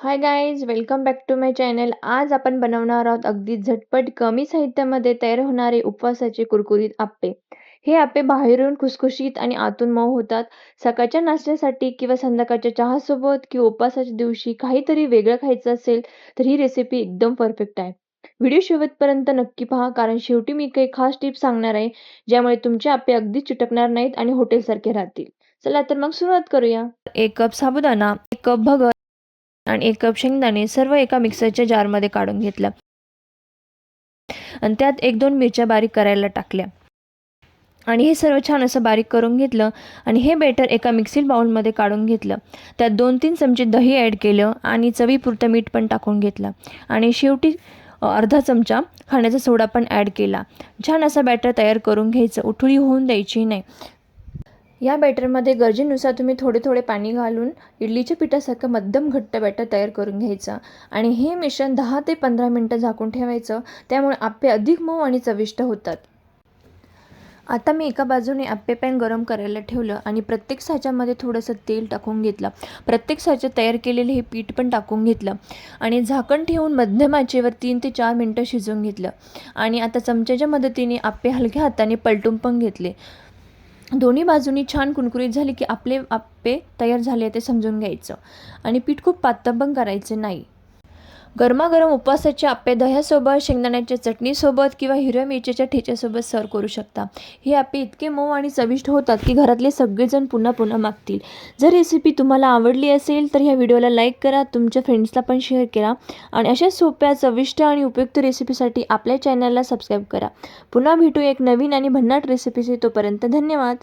High guys, welcome back to my channel. आज आपण बनवणार आहोत अगदी झटपट कमी साहित्यामध्ये तयार होणारे उपवासाचे कुरकुरीत आप्पे. हे आप्पे बाहेरून खुसखुशीत आणि आतून मऊ होतात. सकाळच्या नाश्त्यासाठी किंवा संध्याकाळच्या चहासोबत किंवा उपवासाच्या दिवशी काहीतरी वेगळं खायचं असेल तर ही रेसिपी एकदम परफेक्ट आहे. व्हिडिओ शेवटपर्यंत नक्की पहा, कारण शेवटी मी काही खास टिप्स सांगणार आहे ज्यामुळे तुमचे आप्पे अगदी चिटकणार नाहीत आणि हॉटेलसारखे राहतील. चला तर मग सुरुवात करूया. 1 कप साबुदाणा, 1 कप भगर आणि 1 कप शेंगदाणे सर्व एका मिक्सरच्या जारमध्ये काढून घेतलं आणि त्यात 1-2 मिरच्या बारीक करायला टाकल्या आणि हे सर्व छान असं बारीक करून घेतलं आणि हे बेटर एका मिक्सर बाउलमध्ये काढून घेतलं. त्यात 2-3 चमचे दही ॲड केलं आणि चवीपुरतं मीठ पण टाकून घेतलं आणि शेवटी अर्धा चमचा खाण्याचा सोडा पण ॲड केला. छान असा बॅटर तयार करून घ्यायचं, उथळी होऊन द्यायची नाही. या बॅटरमध्ये गरजेनुसार तुम्ही थोडे थोडे पाणी घालून इडलीच्या पिठासारखं मध्यम घट्ट बॅटर तयार करून घ्यायचं आणि हे मिश्रण 10 ते 15 मिनटं झाकून ठेवायचं. त्यामुळे आप्पे अधिक मऊ आणि चविष्ट होतात. आता मी एका बाजूने आप्पे पॅन गरम करायला ठेवलं आणि प्रत्येक साच्यामध्ये थोडंसं तेल टाकून घेतलं. प्रत्येक साच्यात तयार केलेले हे पीठ पण टाकून घेतलं आणि झाकण ठेवून मध्यम आचेवर 3 ते 4 मिनटं शिजवून घेतलं आणि आता चमच्याच्या मदतीने आप्पे हलक्या हाताने पलटून पण घेतले. दोन्ही बाजूनी छान कुरकुरीत झाले की आपले आप्पे तयार झाले ते समजून घ्यायचं आणि पीठ खूप पातळ पण करायचे नाही. गरमागरम उपवासाचे आप्पे दह्यासोबत, शेंगदाण्याच्या चटणीसोबत किंवा हिरव्या मिरचीच्या ठेच्यासोबत सर्व करू शकता. हे आप्पे इतके मऊ आणि चविष्ट होतात की घरातले सगळेजण पुन्हा पुन्हा मागतील. जर रेसिपी तुम्हाला आवडली असेल तर ह्या व्हिडिओला लाईक करा, तुमच्या फ्रेंड्सला पण शेअर करा आणि अशा सोप्या, चविष्ट आणि उपयुक्त रेसिपीसाठी आपल्या चॅनलला सबस्क्राईब करा. पुन्हा भेटू एक नवीन आणि भन्नाट रेसिपीशी. तोपर्यंत धन्यवाद.